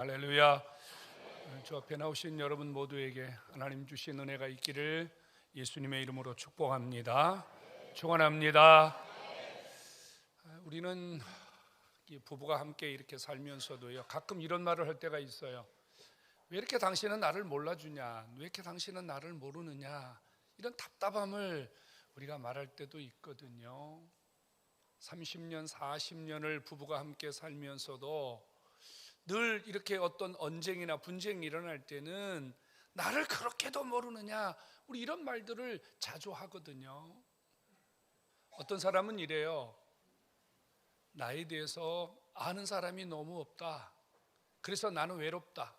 할렐루야. 주 앞에 나오신 여러분 모두에게 하나님 주신 은혜가 있기를 예수님의 이름으로 축복합니다. 축원합니다. 우리는 부부가 함께 이렇게 살면서도요, 가끔 이런 말을 할 때가 있어요. 왜 이렇게 당신은 나를 몰라주냐, 왜 이렇게 당신은 나를 모르느냐, 이런 답답함을 우리가 말할 때도 있거든요. 30년, 40년을 부부가 함께 살면서도 늘 이렇게 어떤 언쟁이나 분쟁이 일어날 때는 나를 그렇게도 모르느냐, 우리 이런 말들을 자주 하거든요. 어떤 사람은 이래요. 나에 대해서 아는 사람이 너무 없다. 그래서 나는 외롭다.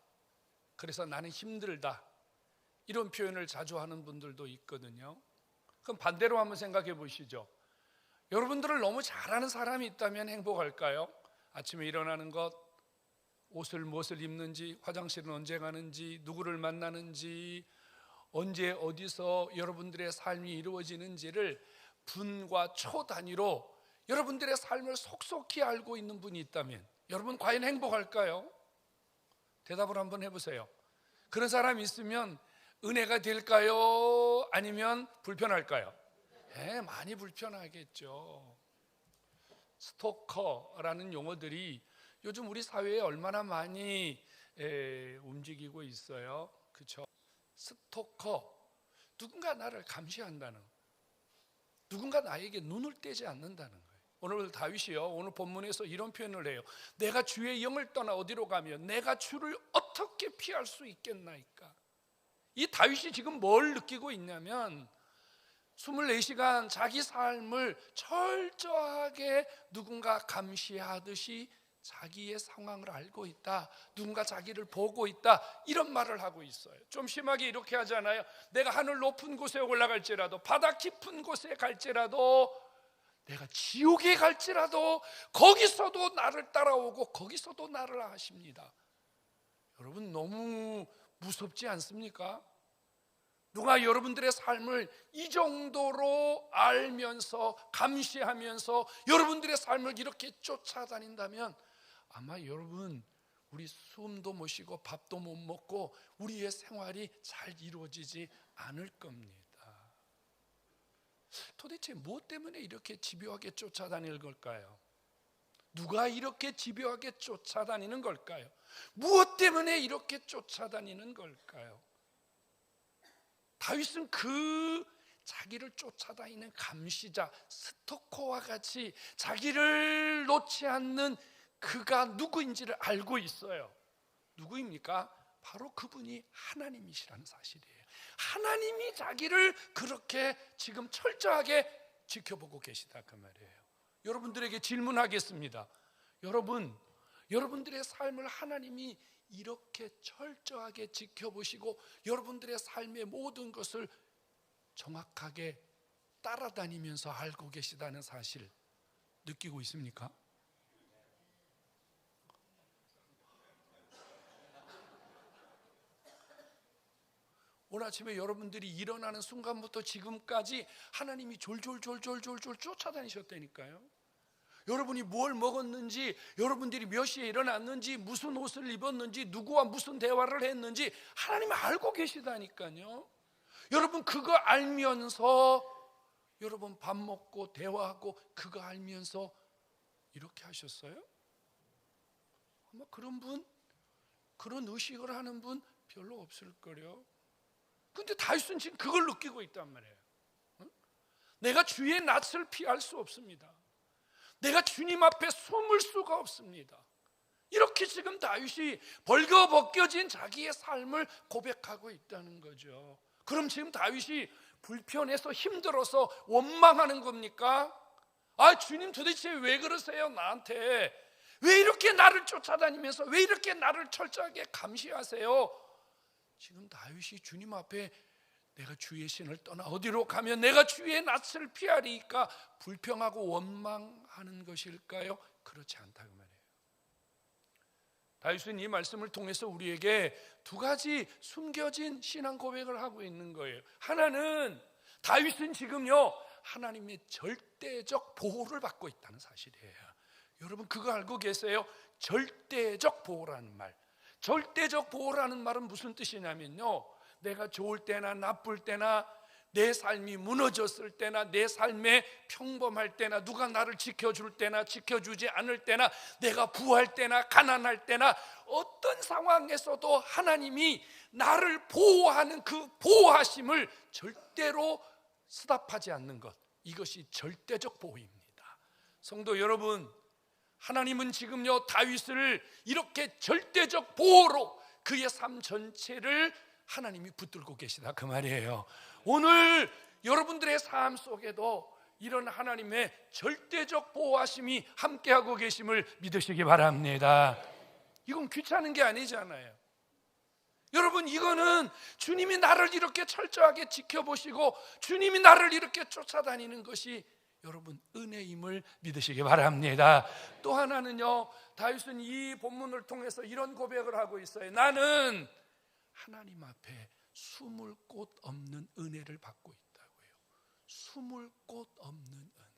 그래서 나는 힘들다. 이런 표현을 자주 하는 분들도 있거든요. 그럼 반대로 한번 생각해 보시죠. 여러분들을 너무 잘 아는 사람이 있다면 행복할까요? 아침에 일어나는 것, 옷을 무엇을 입는지, 화장실은 언제 가는지, 누구를 만나는지, 언제 어디서 여러분들의 삶이 이루어지는지를 분과 초 단위로 여러분들의 삶을 속속히 알고 있는 분이 있다면 여러분 과연 행복할까요? 대답을 한번 해보세요. 그런 사람이 있으면 은혜가 될까요? 아니면 불편할까요? 네, 많이 불편하겠죠. 스토커라는 용어들이 요즘 우리 사회에 얼마나 많이 움직이고 있어요. 그렇죠? 스토커, 누군가 나를 감시한다는, 누군가 나에게 눈을 떼지 않는다는 거예요. 오늘 다윗이요, 오늘 본문에서 이런 표현을 해요. 내가 주의 영을 떠나 어디로 가면 내가 주를 어떻게 피할 수 있겠나이까. 이 다윗이 지금 뭘 느끼고 있냐면 24시간 자기 삶을 철저하게 누군가 감시하듯이 자기의 상황을 알고 있다, 누군가 자기를 보고 있다, 이런 말을 하고 있어요. 좀 심하게 이렇게 하잖아요. 내가 하늘 높은 곳에 올라갈지라도, 바다 깊은 곳에 갈지라도, 내가 지옥에 갈지라도 거기서도 나를 따라오고 거기서도 나를 아십니다. 여러분 너무 무섭지 않습니까? 누가 여러분들의 삶을 이 정도로 알면서 감시하면서 여러분들의 삶을 이렇게 쫓아다닌다면 아마 여러분 우리 숨도 못 쉬고 밥도 못 먹고 우리의 생활이 잘 이루어지지 않을 겁니다. 도대체 무엇 때문에 이렇게 집요하게 쫓아다니는 걸까요? 누가 이렇게 집요하게 쫓아다니는 걸까요? 무엇 때문에 이렇게 쫓아다니는 걸까요? 다윗은 그 자기를 쫓아다니는 감시자, 스토커와 같이 자기를 놓지 않는 그가 누구인지를 알고 있어요. 누구입니까? 바로 그분이 하나님이시라는 사실이에요. 하나님이 자기를 그렇게 지금 철저하게 지켜보고 계시다, 그 말이에요. 여러분들에게 질문하겠습니다. 여러분들의 삶을 하나님이 이렇게 철저하게 지켜보시고 여러분들의 삶의 모든 것을 정확하게 따라다니면서 알고 계시다는 사실 느끼고 있습니까? 오늘 아침에 여러분들이 일어나는 순간부터 지금까지 하나님이 졸졸 쫓아다니셨다니까요. 여러분이 뭘 먹었는지, 여러분들이 몇 시에 일어났는지, 무슨 옷을 입었는지, 누구와 무슨 대화를 했는지 하나님은 알고 계시다니까요. 여러분 그거 알면서 여러분 밥 먹고 대화하고 그거 알면서 이렇게 하셨어요? 아마 그런 분, 그런 의식을 하는 분 별로 없을 거예요. 근데 다윗은 지금 그걸 느끼고 있단 말이에요. 내가 주의 낯을 피할 수 없습니다. 내가 주님 앞에 숨을 수가 없습니다. 이렇게 지금 다윗이 벌거벗겨진 자기의 삶을 고백하고 있다는 거죠. 그럼 지금 다윗이 불편해서 힘들어서 원망하는 겁니까? 아, 주님 도대체 왜 그러세요? 나한테 왜 이렇게 나를 쫓아다니면서 왜 이렇게 나를 철저하게 감시하세요? 지금 다윗이 주님 앞에 내가 주의 신을 떠나 어디로 가면 내가 주의 낯을 피하리까 불평하고 원망하는 것일까요? 그렇지 않다, 그 말이에요. 다윗은 이 말씀을 통해서 우리에게 두 가지 숨겨진 신앙 고백을 하고 있는 거예요. 하나는 다윗은 지금요 하나님의 절대적 보호를 받고 있다는 사실이에요. 여러분 그거 알고 계세요? 절대적 보호라는 말, 절대적 보호라는 말은 무슨 뜻이냐면요, 내가 좋을 때나 나쁠 때나, 내 삶이 무너졌을 때나, 내 삶에 평범할 때나, 누가 나를 지켜줄 때나 지켜주지 않을 때나, 내가 부할 때나 가난할 때나, 어떤 상황에서도 하나님이 나를 보호하는 그 보호하심을 절대로 스탑하지 않는 것, 이것이 절대적 보호입니다. 성도 여러분, 하나님은 지금요 다윗을 이렇게 절대적 보호로 그의 삶 전체를 하나님이 붙들고 계시다, 그 말이에요. 오늘 여러분들의 삶 속에도 이런 하나님의 절대적 보호하심이 함께하고 계심을 믿으시기 바랍니다. 이건 귀찮은 게 아니잖아요. 여러분, 이거는 주님이 나를 이렇게 철저하게 지켜보시고 주님이 나를 이렇게 쫓아다니는 것이 여러분 은혜임을 믿으시기 바랍니다. 또 하나는요, 다윗은 이 본문을 통해서 이런 고백을 하고 있어요. 나는 하나님 앞에 숨을 곳 없는 은혜를 받고 있다고요. 숨을 곳 없는 은혜.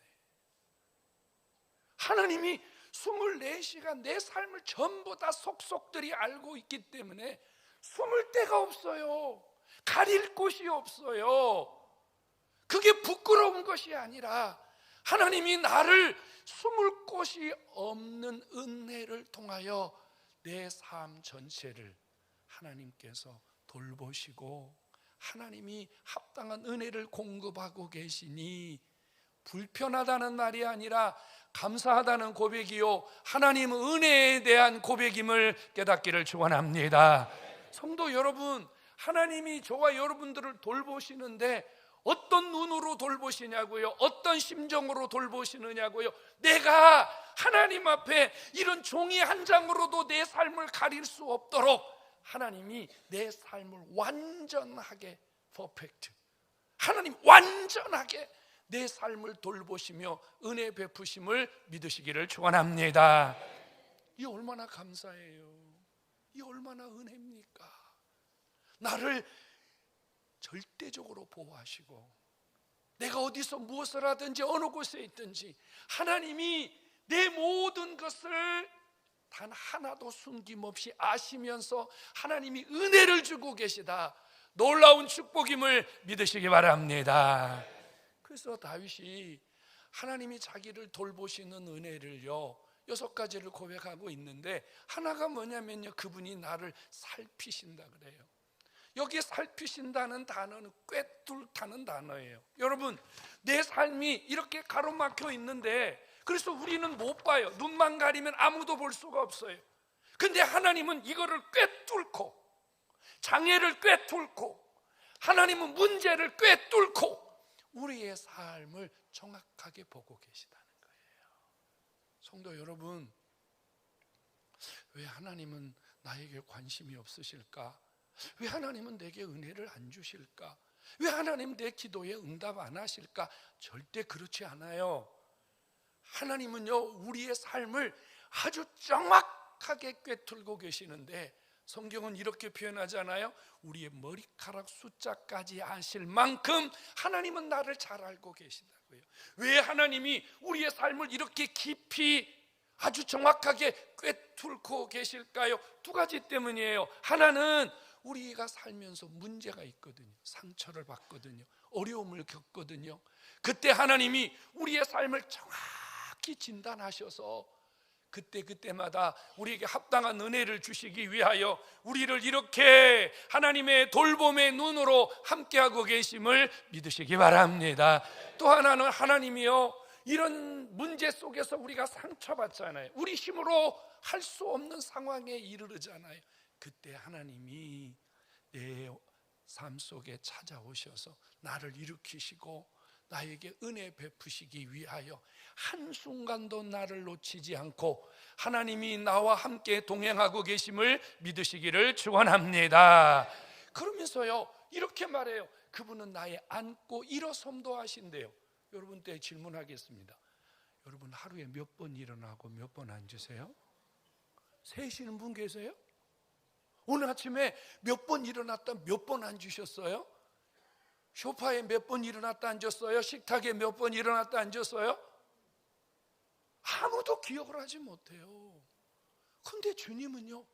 하나님이 24시간 내 삶을 전부 다 속속들이 알고 있기 때문에 숨을 데가 없어요. 가릴 곳이 없어요. 그게 부끄러운 것이 아니라 하나님이 나를 숨을 곳이 없는 은혜를 통하여 내 삶 전체를 하나님께서 돌보시고 하나님이 합당한 은혜를 공급하고 계시니 불편하다는 말이 아니라 감사하다는 고백이요, 하나님 은혜에 대한 고백임을 깨닫기를 축원합니다. 성도 여러분, 하나님이 저와 여러분들을 돌보시는데 어떤 눈으로 돌보시냐고요? 어떤 심정으로 돌보시느냐고요? 내가 하나님 앞에 이런 종이 한 장으로도 내 삶을 가릴 수 없도록 하나님이 내 삶을 완전하게 퍼펙트, 하나님 완전하게 내 삶을 돌보시며 은혜 베푸심을 믿으시기를 축원합니다. 이 얼마나 감사해요. 이 얼마나 은혜입니까? 나를 절대적으로 보호하시고 내가 어디서 무엇을 하든지 어느 곳에 있든지 하나님이 내 모든 것을 단 하나도 숨김없이 아시면서 하나님이 은혜를 주고 계시다, 놀라운 축복임을 믿으시기 바랍니다. 그래서 다윗이 하나님이 자기를 돌보시는 은혜를요 6가지를 고백하고 있는데, 하나가 뭐냐면요, 그분이 나를 살피신다 그래요. 여기 살피신다는 단어는 꿰뚫다는 단어예요. 여러분, 내 삶이 이렇게 가로막혀 있는데 그래서 우리는 못 봐요. 눈만 가리면 아무도 볼 수가 없어요. 근데 하나님은 이거를 꿰뚫고, 장애를 꿰뚫고, 하나님은 문제를 꿰뚫고 우리의 삶을 정확하게 보고 계시다는 거예요. 성도 여러분, 왜 하나님은 나에게 관심이 없으실까? 왜 하나님은 내게 은혜를 안 주실까? 왜 하나님 내 기도에 응답 안 하실까? 절대 그렇지 않아요. 하나님은요 우리의 삶을 아주 정확하게 꿰뚫고 계시는데, 성경은 이렇게 표현하잖아요. 우리의 머리카락 숫자까지 아실 만큼 하나님은 나를 잘 알고 계신다고요. 왜 하나님이 우리의 삶을 이렇게 깊이 아주 정확하게 꿰뚫고 계실까요? 2가지 때문이에요. 하나는 우리가 살면서 문제가 있거든요. 상처를 받거든요. 어려움을 겪거든요. 그때 하나님이 우리의 삶을 정확히 진단하셔서 그때마다 우리에게 합당한 은혜를 주시기 위하여 우리를 이렇게 하나님의 돌봄의 눈으로 함께하고 계심을 믿으시기 바랍니다. 또 하나는 하나님이요 이런 문제 속에서 우리가 상처받잖아요. 우리 힘으로 할 수 없는 상황에 이르르잖아요. 그때 하나님이 내 삶 속에 찾아오셔서 나를 일으키시고 나에게 은혜 베푸시기 위하여 한순간도 나를 놓치지 않고 하나님이 나와 함께 동행하고 계심을 믿으시기를 축원합니다. 그러면서요 이렇게 말해요. 그분은 나의 앉고 일어섬도 하신대요. 여러분께 질문하겠습니다. 여러분 하루에 몇 번 일어나고 몇 번 앉으세요? 세시는 분 계세요? 오늘 아침에 몇 번 일어났다 몇 번 앉으셨어요? 소파에 몇 번 일어났다 앉았어요? 식탁에 몇 번 일어났다 앉았어요? 아무도 기억을 하지 못해요. 근데 주님은요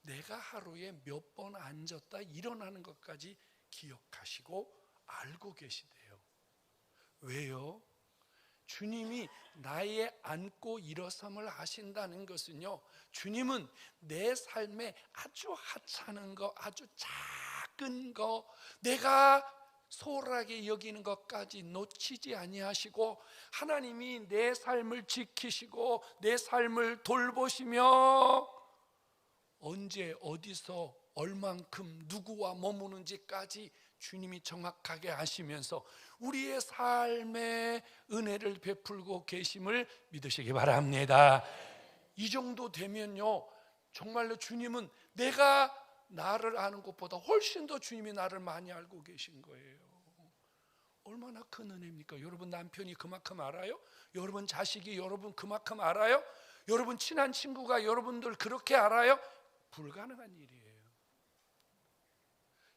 내가 하루에 몇 번 앉았다 일어나는 것까지 기억하시고 알고 계시대요. 왜요? 주님이 나의 앉고 일어섬을 하신다는 것은요, 주님은 내 삶에 아주 하찮은 거, 아주 작은 거, 내가 소홀하게 여기는 것까지 놓치지 아니하시고 하나님이 내 삶을 지키시고 내 삶을 돌보시며 언제 어디서 얼만큼 누구와 머무는지까지 주님이 정확하게 아시면서 우리의 삶에 은혜를 베풀고 계심을 믿으시기 바랍니다. 이 정도 되면요, 정말로 주님은 내가 나를 아는 것보다 훨씬 더 주님이 나를 많이 알고 계신 거예요. 얼마나 큰 은혜입니까? 여러분 남편이 그만큼 알아요? 여러분 자식이 여러분 그만큼 알아요? 여러분 친한 친구가 여러분들 그렇게 알아요? 불가능한 일이에요.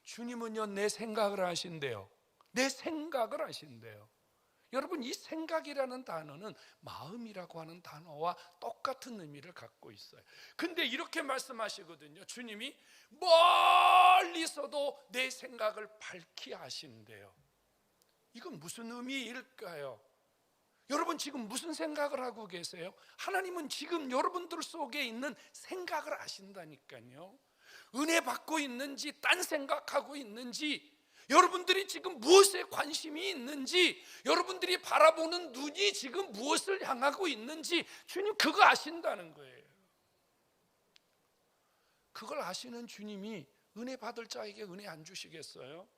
주님은요, 내 생각을 아신대요. 내 생각을 아신대요. 여러분, 이 생각이라는 단어는 마음이라고 하는 단어와 똑같은 의미를 갖고 있어요. 근데 이렇게 말씀하시거든요. 주님이 멀리서도 내 생각을 밝히 아신대요. 이건 무슨 의미일까요? 여러분 지금 무슨 생각을 하고 계세요? 하나님은 지금 여러분들 속에 있는 생각을 아신다니까요. 은혜 받고 있는지 딴 생각하고 있는지, 여러분들이 지금 무엇에 관심이 있는지, 여러분들이 바라보는 눈이 지금 무엇을 향하고 있는지 주님 그거 아신다는 거예요. 그걸 아시는 주님이 은혜 받을 자에게 은혜 안 주시겠어요?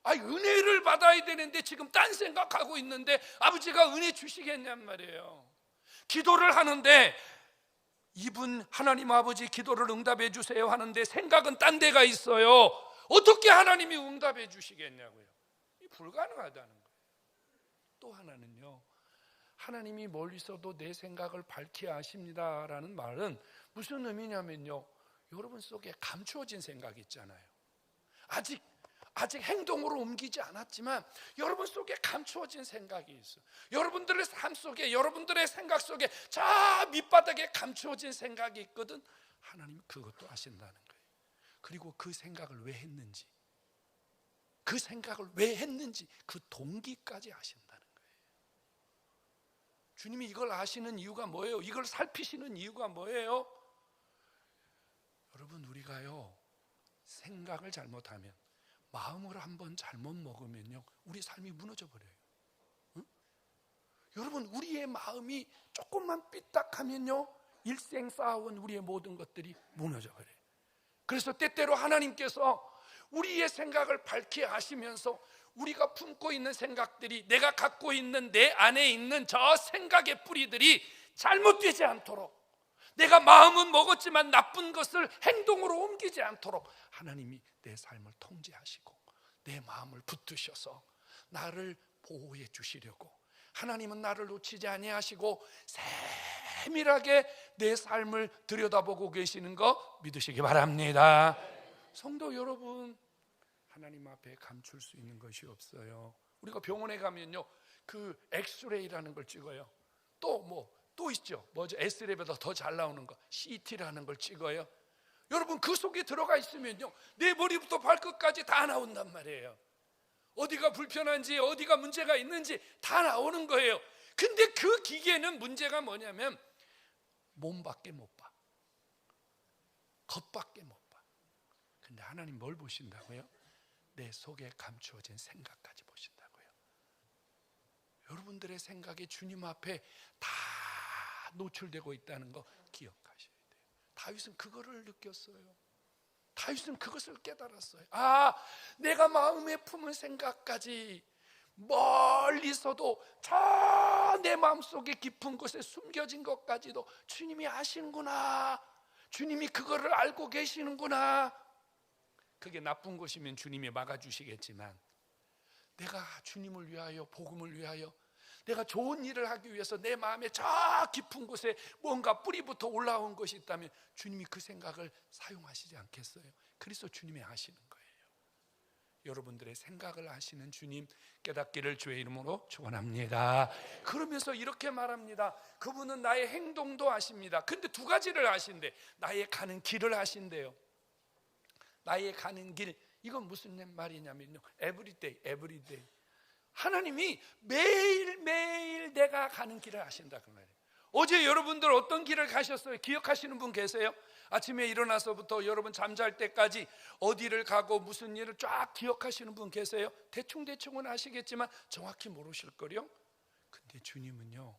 아니, 은혜를 받아야 되는데 지금 딴 생각하고 있는데 아버지가 은혜 주시겠냔 말이에요. 기도를 하는데 이분 하나님 아버지 기도를 응답해 주세요 하는데 생각은 딴 데가 있어요. 어떻게 하나님이 응답해 주시겠냐고요. 불가능하다는 거예요. 또 하나는요, 하나님이 멀리서도 내 생각을 밝히 아십니다라는 말은 무슨 의미냐면요, 여러분 속에 감추어진 생각이 있잖아요. 아직 행동으로 옮기지 않았지만 여러분 속에 감추어진 생각이 있어요. 여러분들의 삶 속에, 여러분들의 생각 속에 저 밑바닥에 감추어진 생각이 있거든. 하나님이 그것도 아신다는 거예요. 그리고 그 생각을 왜 했는지, 그 생각을 왜 했는지 그 동기까지 아신다는 거예요. 주님이 이걸 아시는 이유가 뭐예요? 이걸 살피시는 이유가 뭐예요? 여러분, 우리가요, 생각을 잘못하면, 마음을 한번 잘못 먹으면요, 우리 삶이 무너져 버려요. 응? 여러분, 우리의 마음이 조금만 삐딱하면요, 일생 쌓아온 우리의 모든 것들이 무너져 버려요. 그래서 때때로 하나님께서 우리의 생각을 밝히 아시면서 우리가 품고 있는 생각들이, 내가 갖고 있는 내 안에 있는 저 생각의 뿌리들이 잘못되지 않도록, 내가 마음은 먹었지만 나쁜 것을 행동으로 옮기지 않도록 하나님이 내 삶을 통제하시고 내 마음을 붙드셔서 나를 보호해 주시려고, 하나님은 나를 놓치지 아니하시고 세밀하게 내 삶을 들여다보고 계시는 거 믿으시기 바랍니다. 성도 여러분, 하나님 앞에 감출 수 있는 것이 없어요. 우리가 병원에 가면요, 그 엑스레이라는 걸 찍어요. 또 있죠. 뭐죠? S랩보다 더 잘 나오는 거, CT라는 걸 찍어요. 여러분, 그 속에 들어가 있으면요, 내 머리부터 발끝까지 다 나온단 말이에요. 어디가 불편한지, 어디가 문제가 있는지 다 나오는 거예요. 근데 그 기계는 문제가 뭐냐면 몸밖에 못 봐, 겉밖에 못 봐. 근데 하나님 뭘 보신다고요? 내 속에 감추어진 생각까지 보신다고요. 여러분들의 생각이 주님 앞에 다 노출되고 있다는 거 기억하셔야 돼요. 다윗은 그거를 느꼈어요. 다윗은 그것을 깨달았어요. 내가 마음에 품은 생각까지 멀리서도 저 내 마음속에 깊은 곳에 숨겨진 것까지도 주님이 아시는구나, 주님이 그거를 알고 계시는구나. 그게 나쁜 것이면 주님이 막아주시겠지만, 내가 주님을 위하여, 복음을 위하여, 내가 좋은 일을 하기 위해서 내 마음에 저 깊은 곳에 뭔가 뿌리부터 올라온 것이 있다면 주님이 그 생각을 사용하시지 않겠어요? 그래서 주님이 아시는 거예요. 여러분들의 생각을 아시는 주님 깨닫기를 주의 이름으로 축원합니다. 그러면서 이렇게 말합니다. 그분은 나의 행동도 아십니다. 근데 두 가지를 아신대. 나의 가는 길을 아신대요. 나의 가는 길, 이건 무슨 말이냐면요, 에브리데이, 에브리데이. 하나님이 매일매일 내가 가는 길을 아신다 그 말이에요. 어제 여러분들 어떤 길을 가셨어요? 기억하시는 분 계세요? 아침에 일어나서부터 여러분 잠잘 때까지 어디를 가고 무슨 일을 쫙 기억하시는 분 계세요? 대충대충은 아시겠지만 정확히 모르실걸요? 근데 주님은요,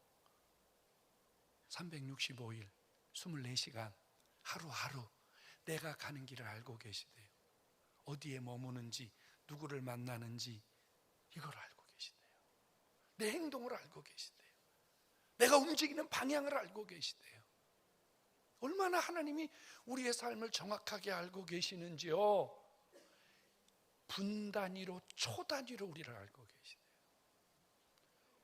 365일 24시간 하루하루 내가 가는 길을 알고 계시대요. 어디에 머무는지, 누구를 만나는지 이걸 알고 계시대요. 내 행동을 알고 계시대요. 내가 움직이는 방향을 알고 계시대요. 얼마나 하나님이 우리의 삶을 정확하게 알고 계시는지요. 분 단위로, 초 단위로 우리를 알고 계시대요.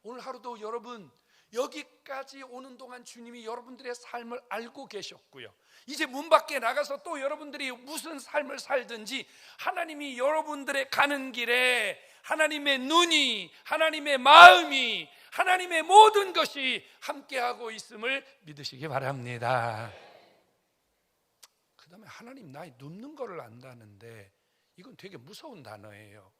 오늘 하루도 여러분 여기까지 오는 동안 주님이 여러분들의 삶을 알고 계셨고요, 이제 문 밖에 나가서 또 여러분들이 무슨 삶을 살든지 하나님이 여러분들의 가는 길에 하나님의 눈이, 하나님의 마음이, 하나님의 모든 것이 함께하고 있음을 믿으시기 바랍니다. 그 다음에 하나님 나의 눕는 거를 안다는데 이건 되게 무서운 단어예요.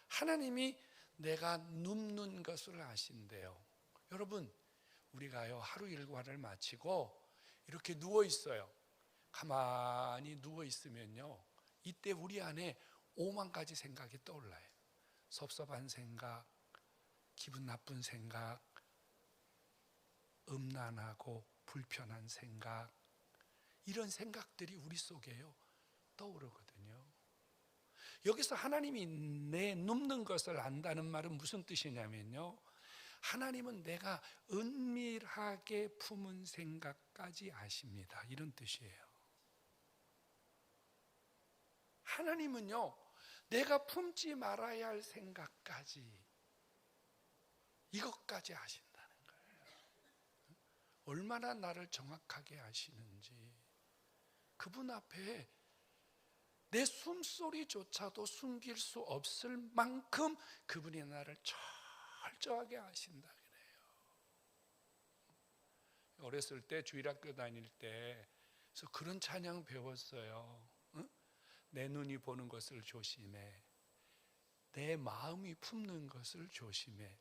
하나님이 내가 눕는 것을 아신대요. 여러분, 우리가요 하루 일과를 마치고 이렇게 누워 있어요. 가만히 누워 있으면요, 이때 우리 안에 5만 가지 생각이 떠올라요. 섭섭한 생각, 기분 나쁜 생각, 음란하고 불편한 생각, 이런 생각들이 우리 속에요 떠오르거든요. 여기서 하나님이 내 눕는 것을 안다는 말은 무슨 뜻이냐면요, 하나님은 내가 은밀하게 품은 생각까지 아십니다, 이런 뜻이에요. 하나님은요 내가 품지 말아야 할 생각까지, 이것까지 아신다는 거예요. 얼마나 나를 정확하게 아시는지. 그분 앞에 내 숨소리조차도 숨길 수 없을 만큼 그분이 나를 철저하게 아신다 그래요. 어렸을 때 주일학교 다닐 때 그래서 그런 찬양 배웠어요. 응? 내 눈이 보는 것을 조심해, 내 마음이 품는 것을 조심해,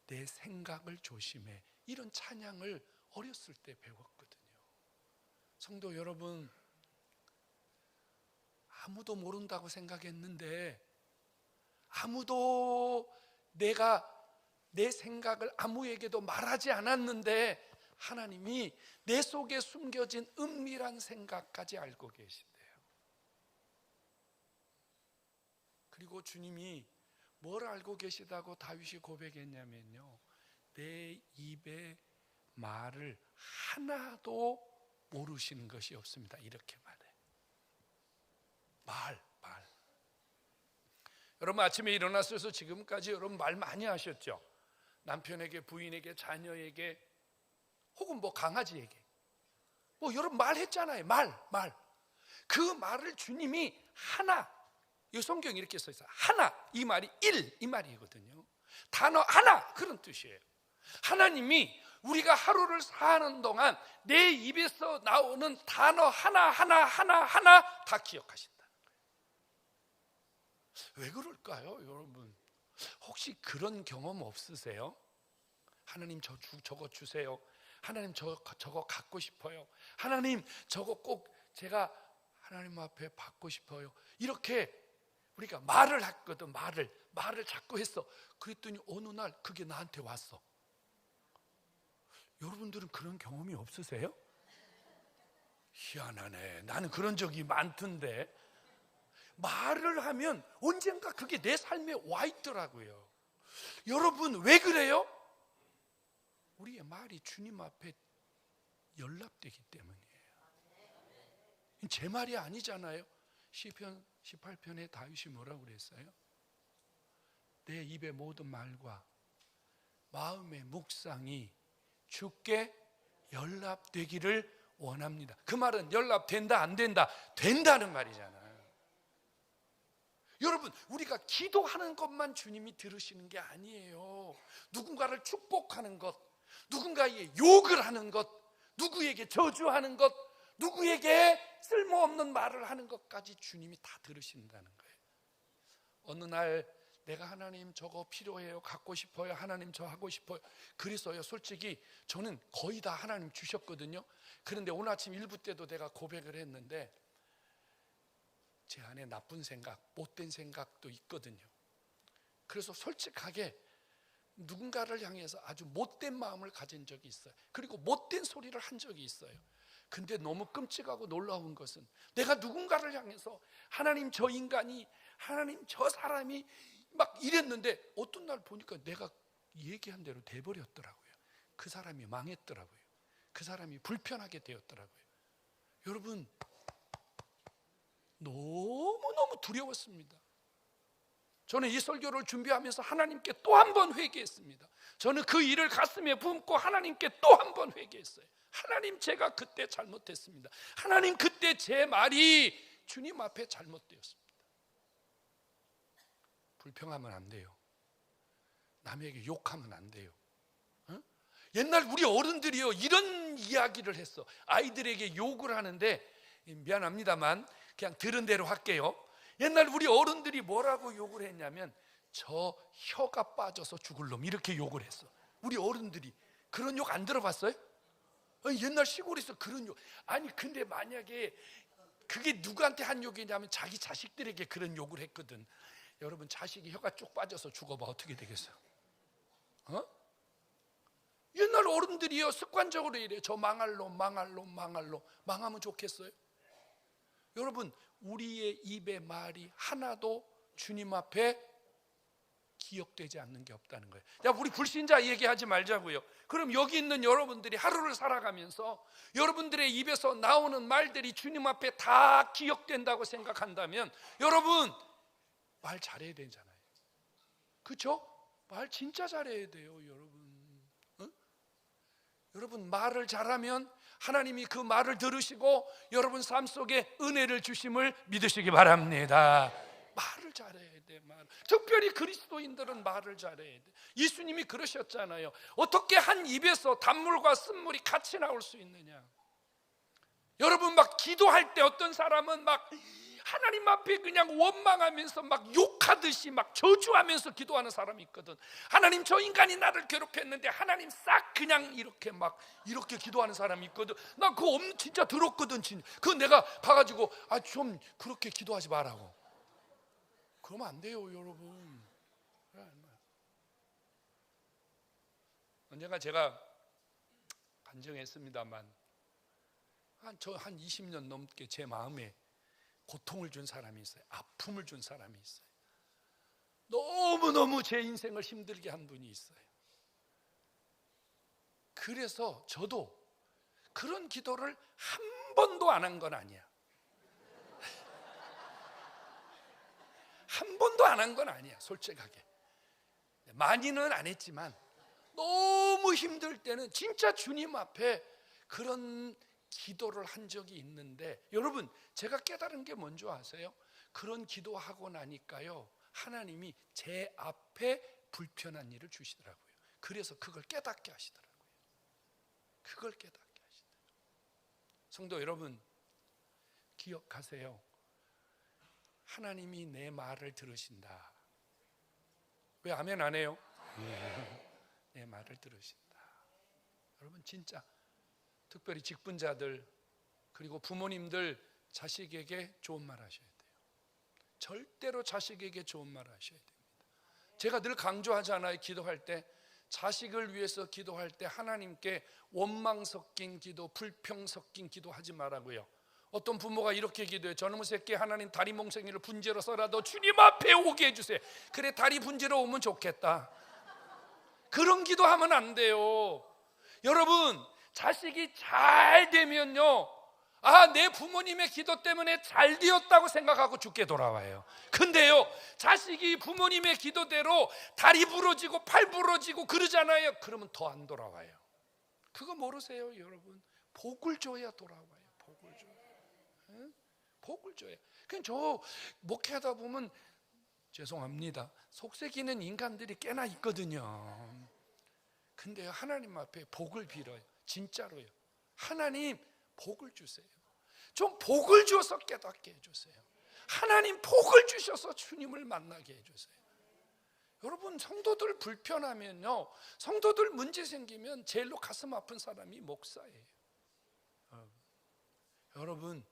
내 생각을 조심해, 이런 찬양을 어렸을 때 배웠거든요. 성도 여러분, 아무도 모른다고 생각했는데, 아무도 내가 내 생각을 아무에게도 말하지 않았는데 하나님이 내 속에 숨겨진 은밀한 생각까지 알고 계신대요. 그리고 주님이 뭘 알고 계시다고 다윗이 고백했냐면요, 내 입에 말을 하나도 모르시는 것이 없습니다, 이렇게 말해. 말. 여러분 아침에 일어나셔서 지금까지 여러분 말 많이 하셨죠? 남편에게, 부인에게, 자녀에게, 혹은 뭐 강아지에게, 뭐 여러분 말했잖아요. 말. 그 말을 주님이 하나, 이 성경이 이렇게 써 있어요. 하나, 이 말이 일, 이 말이거든요. 단어 하나, 그런 뜻이에요. 하나님이 우리가 하루를 사는 동안 내 입에서 나오는 단어 하나 다 기억하신다. 왜 그럴까요, 여러분? 혹시 그런 경험 없으세요? 하나님 저거 주세요. 하나님 저거 갖고 싶어요. 하나님 저거 꼭 제가 하나님 앞에 받고 싶어요. 이렇게 우리가 말을 했거든. 말을 자꾸 했어. 그랬더니 어느 날 그게 나한테 왔어. 여러분들은 그런 경험이 없으세요? 희한하네. 나는 그런 적이 많던데. 말을 하면 언젠가 그게 내 삶에 와 있더라고요. 여러분 왜 그래요? 우리의 말이 주님 앞에 연락되기 때문이에요. 제 말이 아니잖아요. 시편 18편에 다윗이 뭐라고 그랬어요? 내 입의 모든 말과 마음의 묵상이 주께 연락되기를 원합니다. 그 말은 연락된다 안 된다? 된다는 말이잖아요. 여러분, 우리가 기도하는 것만 주님이 들으시는 게 아니에요. 누군가를 축복하는 것, 누군가에게 욕을 하는 것, 누구에게 저주하는 것, 누구에게 쓸모없는 말을 하는 것까지 주님이 다 들으신다는 거예요. 어느 날 내가 하나님 저거 필요해요, 갖고 싶어요, 하나님 저 하고 싶어요. 그래서요, 솔직히 저는 거의 다 하나님 주셨거든요. 그런데 오늘 아침 일부 때도 내가 고백을 했는데 제 안에 나쁜 생각, 못된 생각도 있거든요. 그래서 솔직하게 누군가를 향해서 아주 못된 마음을 가진 적이 있어요. 그리고 못된 소리를 한 적이 있어요. 근데 너무 끔찍하고 놀라운 것은 내가 누군가를 향해서 하나님 저 인간이, 하나님 저 사람이 막 이랬는데 어떤 날 보니까 내가 얘기한 대로 돼버렸더라고요. 그 사람이 망했더라고요. 그 사람이 불편하게 되었더라고요. 여러분, 너무너무 두려웠습니다. 저는 이 설교를 준비하면서 하나님께 또 한 번 회개했습니다. 저는 그 일을 가슴에 품고 하나님께 또 한 번 회개했어요. 하나님, 제가 그때 잘못했습니다. 하나님, 그때 제 말이 주님 앞에 잘못되었습니다. 불평하면 안 돼요. 남에게 욕하면 안 돼요. 옛날 우리 어른들이요, 이런 이야기를 했어. 아이들에게 욕을 하는데, 미안합니다만 그냥 들은 대로 할게요. 옛날 우리 어른들이 뭐라고 욕을 했냐면 저 혀가 빠져서 죽을 놈, 이렇게 욕을 했어. 우리 어른들이. 그런 욕 안 들어봤어요? 옛날 시골에서 그런 욕. 아니 근데 만약에 그게 누구한테 한 욕이냐면 자기 자식들에게 그런 욕을 했거든. 여러분, 자식이 혀가 쭉 빠져서 죽어봐 어떻게 되겠어요? 옛날 어른들이요, 습관적으로 이래요. 저 망할 놈, 망할 놈, 망할 놈. 망하면 좋겠어요? 여러분, 우리의 입의 말이 하나도 주님 앞에 기억되지 않는 게 없다는 거예요. 야, 우리 불신자 얘기하지 말자고요. 그럼 여기 있는 여러분들이 하루를 살아가면서 여러분들의 입에서 나오는 말들이 주님 앞에 다 기억된다고 생각한다면 여러분, 말 잘해야 되잖아요. 그렇죠? 말 진짜 잘해야 돼요, 여러분. 여러분, 말을 잘하면 하나님이 그 말을 들으시고 여러분 삶 속에 은혜를 주심을 믿으시기 바랍니다. 말을 잘해야 돼. 특별히 그리스도인들은 말을 잘해야 돼. 예수님이 그러셨잖아요. 어떻게 한 입에서 단물과 쓴물이 같이 나올 수 있느냐. 여러분, 막 기도할 때 어떤 사람은 막 하나님 앞에 그냥 원망하면서 막 욕하듯이 막 저주하면서 기도하는 사람이 있거든. 하나님, 저 인간이 나를 괴롭혔는데 하나님 싹 그냥 이렇게 막 이렇게 기도하는 사람이 있거든. 나 그거 진짜 들었거든. 그거 내가 봐가지고 좀 그렇게 기도하지 말라고. 그러면 안 돼요, 여러분. 언젠가 제가 간증했습니다만 한 20년 넘게 제 마음에 고통을 준 사람이 있어요. 아픔을 준 사람이 있어요. 너무너무 제 인생을 힘들게 한 분이 있어요. 그래서 저도 그런 기도를 한 번도 안 한 건 아니야. 한 번도 안 한 건 아니야, 솔직하게. 많이는 안 했지만 너무 힘들 때는 진짜 주님 앞에 그런 기도를 한 적이 있는데, 여러분, 제가 깨달은 게 뭔지 아세요? 그런 기도하고 나니까요, 하나님이 제 앞에 불편한 일을 주시더라고요. 그래서 그걸 깨닫게 하시더라고요. 그걸 깨닫게 하시더라고요. 성도 여러분, 기억하세요. 하나님이 내 말을 들으신다. 왜 아멘 안 해요? 내 말을 들으신다. 여러분, 진짜 특별히 직분자들 그리고 부모님들, 자식에게 좋은 말 하셔야 돼요. 절대로 자식에게 좋은 말 하셔야 됩니다. 제가 늘 강조하잖아요. 기도할 때, 자식을 위해서 기도할 때 하나님께 원망 섞인 기도, 불평 섞인 기도 하지 말라고요. 어떤 부모가 이렇게 기도해요. 저놈의 새끼, 하나님 다리 몽둥이를 분지러서라도 주님 앞에 오게 해주세요. 그래, 다리 분지러 오면 좋겠다. 그런 기도하면 안 돼요. 여러분, 자식이 잘 되면요, 내 부모님의 기도 때문에 잘 되었다고 생각하고 죽게 돌아와요. 근데요, 자식이 부모님의 기도대로 다리 부러지고 팔 부러지고 그러잖아요. 그러면 더 안 돌아와요. 그거 모르세요, 여러분? 복을 줘야 돌아와요. 복을 줘야. 복을 줘야. 그냥 저 목회하다 보면 죄송합니다. 속삭이는 인간들이 꽤나 있거든요. 근데 하나님 앞에 복을 빌어요. 진짜로요. 하나님 복을 주세요. 좀 복을 주어서 깨닫게 해주세요. 하나님 복을 주셔서 주님을 만나게 해주세요. 여러분, 성도들 불편하면요, 성도들 문제 생기면 제일로 가슴 아픈 사람이 목사예요. 여러분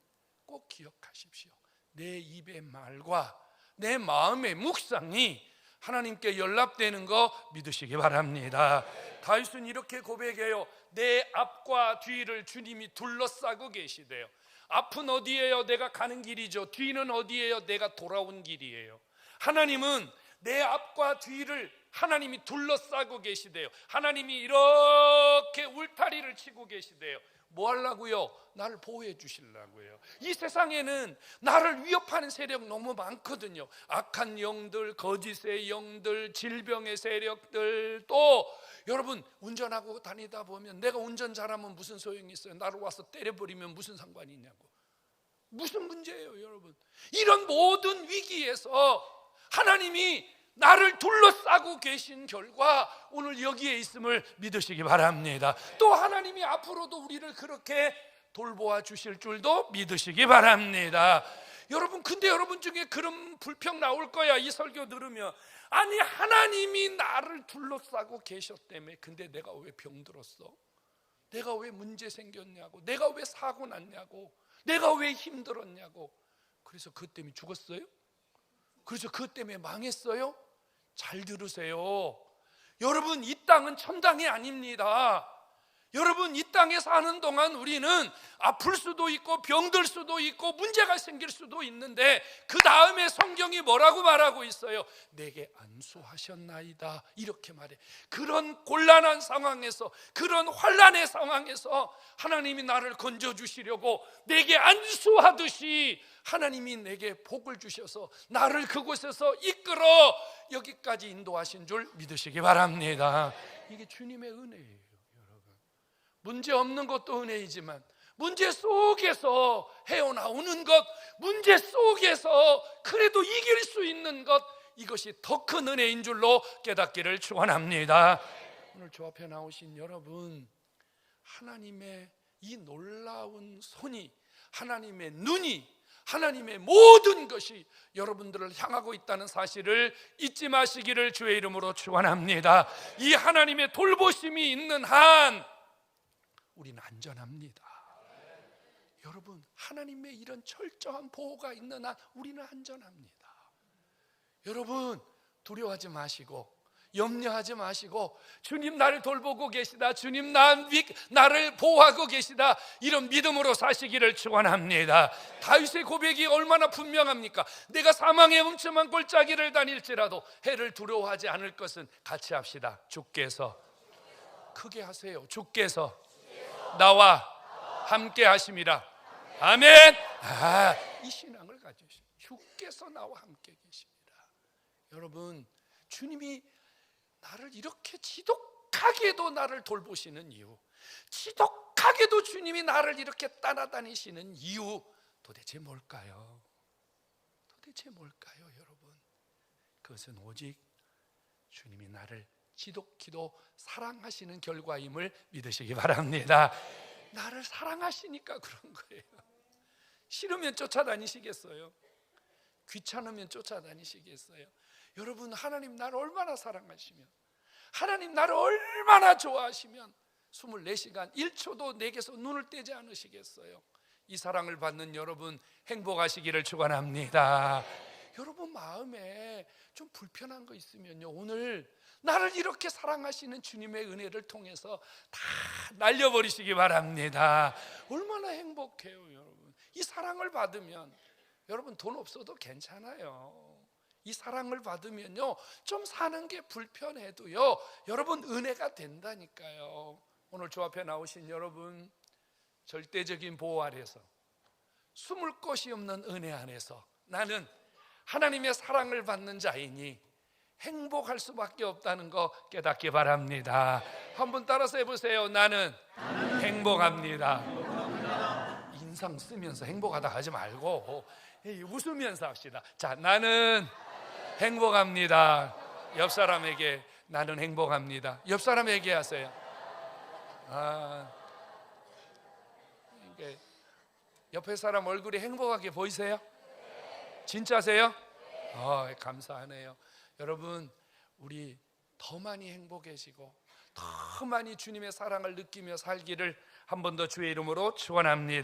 꼭 기억하십시오. 내 입의 말과 내 마음의 묵상이 하나님께 연락되는 거 믿으시기 바랍니다. 다윗은 이렇게 고백해요. 내 앞과 뒤를 주님이 둘러싸고 계시대요. 앞은 어디예요? 내가 가는 길이죠. 뒤는 어디예요? 내가 돌아온 길이에요. 하나님은 내 앞과 뒤를 하나님이 둘러싸고 계시대요. 하나님이 이렇게 울타리를 치고 계시대요. 뭐 하려고요? 나를 보호해 주시려고요. 이 세상에는 나를 위협하는 세력 너무 많거든요. 악한 영들, 거짓의 영들, 질병의 세력들, 또 여러분 운전하고 다니다 보면 내가 운전 잘하면 무슨 소용이 있어요? 나를 와서 때려버리면 무슨 상관이 있냐고. 무슨 문제예요, 여러분? 이런 모든 위기에서 하나님이 나를 둘러싸고 계신 결과 오늘 여기에 있음을 믿으시기 바랍니다. 또 하나님이 앞으로도 우리를 그렇게 돌보아 주실 줄도 믿으시기 바랍니다. 여러분, 근데 여러분 중에 그런 불평 나올 거야. 이 설교 들으면, 아니 하나님이 나를 둘러싸고 계셨다며 근데 내가 왜 병들었어? 내가 왜 문제 생겼냐고, 내가 왜 사고 났냐고, 내가 왜 힘들었냐고. 그래서 그것 때문에 죽었어요? 그래서 그것 때문에 망했어요? 잘 들으세요. 여러분, 이 땅은 천당이 아닙니다. 여러분, 이 땅에 사는 동안 우리는 아플 수도 있고 병들 수도 있고 문제가 생길 수도 있는데 그 다음에 성경이 뭐라고 말하고 있어요? 내게 안수하셨나이다, 이렇게 말해. 그런 곤란한 상황에서, 그런 환난의 상황에서 하나님이 나를 건져주시려고 내게 안수하듯이 하나님이 내게 복을 주셔서 나를 그곳에서 이끌어 여기까지 인도하신 줄 믿으시기 바랍니다. 이게 주님의 은혜예요. 문제 없는 것도 은혜이지만 문제 속에서 헤어나오는 것, 문제 속에서 그래도 이길 수 있는 것, 이것이 더 큰 은혜인 줄로 깨닫기를 축원합니다. 오늘 저 앞에 나오신 여러분, 하나님의 이 놀라운 손이, 하나님의 눈이, 하나님의 모든 것이 여러분들을 향하고 있다는 사실을 잊지 마시기를 주의 이름으로 축원합니다. 이 하나님의 돌보심이 있는 한 우리는 안전합니다. 여러분, 하나님의 이런 철저한 보호가 있는 한 우리는 안전합니다. 여러분, 두려워하지 마시고 염려하지 마시고 주님 나를 돌보고 계시다, 주님 나를 보호하고 계시다, 이런 믿음으로 사시기를 축원합니다. 다윗의 고백이 얼마나 분명합니까? 내가 사망의 음침한 골짜기를 다닐지라도 해를 두려워하지 않을 것은 같이 합시다. 주께서, 크게 하세요. 주께서 나와 함께 하심이라. 아멘. 이 신앙을 가지시오. 주께서 나와 함께 계십니다. 여러분, 주님이 나를 이렇게 지독하게도 나를 돌보시는 이유, 지독하게도 주님이 나를 이렇게 따라다니시는 이유, 도대체 뭘까요? 도대체 뭘까요, 여러분? 그것은 오직 주님이 나를 지독히도 사랑하시는 결과임을 믿으시기 바랍니다. 나를 사랑하시니까 그런 거예요. 싫으면 쫓아다니시겠어요? 귀찮으면 쫓아다니시겠어요? 여러분, 하나님 나를 얼마나 사랑하시면, 하나님 나를 얼마나 좋아하시면 24시간 1초도 내게서 눈을 떼지 않으시겠어요? 이 사랑을 받는 여러분 행복하시기를 축원합니다. 여러분 마음에 좀 불편한 거 있으면요, 오늘 나를 이렇게 사랑하시는 주님의 은혜를 통해서 다 날려버리시기 바랍니다. 얼마나 행복해요, 여러분. 이 사랑을 받으면, 여러분 돈 없어도 괜찮아요. 이 사랑을 받으면요, 좀 사는 게 불편해도요, 여러분 은혜가 된다니까요. 오늘 저 앞에 나오신 여러분, 절대적인 보호 아래서, 숨을 곳이 없는 은혜 안에서 나는 하나님의 사랑을 받는 자이니 행복할 수밖에 없다는 거 깨닫기 바랍니다. 한번 따라서 해보세요. 나는 행복합니다. 인상 쓰면서 행복하다 하지 말고 웃으면서 합시다. 자, 나는 행복합니다. 옆 사람에게 나는 행복합니다. 옆 사람 얘기하세요. 이게 옆에 사람 얼굴이 행복하게 보이세요? 진짜세요? 감사하네요. 여러분, 우리 더 많이 행복해지고 더 많이 주님의 사랑을 느끼며 살기를 한 번 더 주의 이름으로 축원합니다.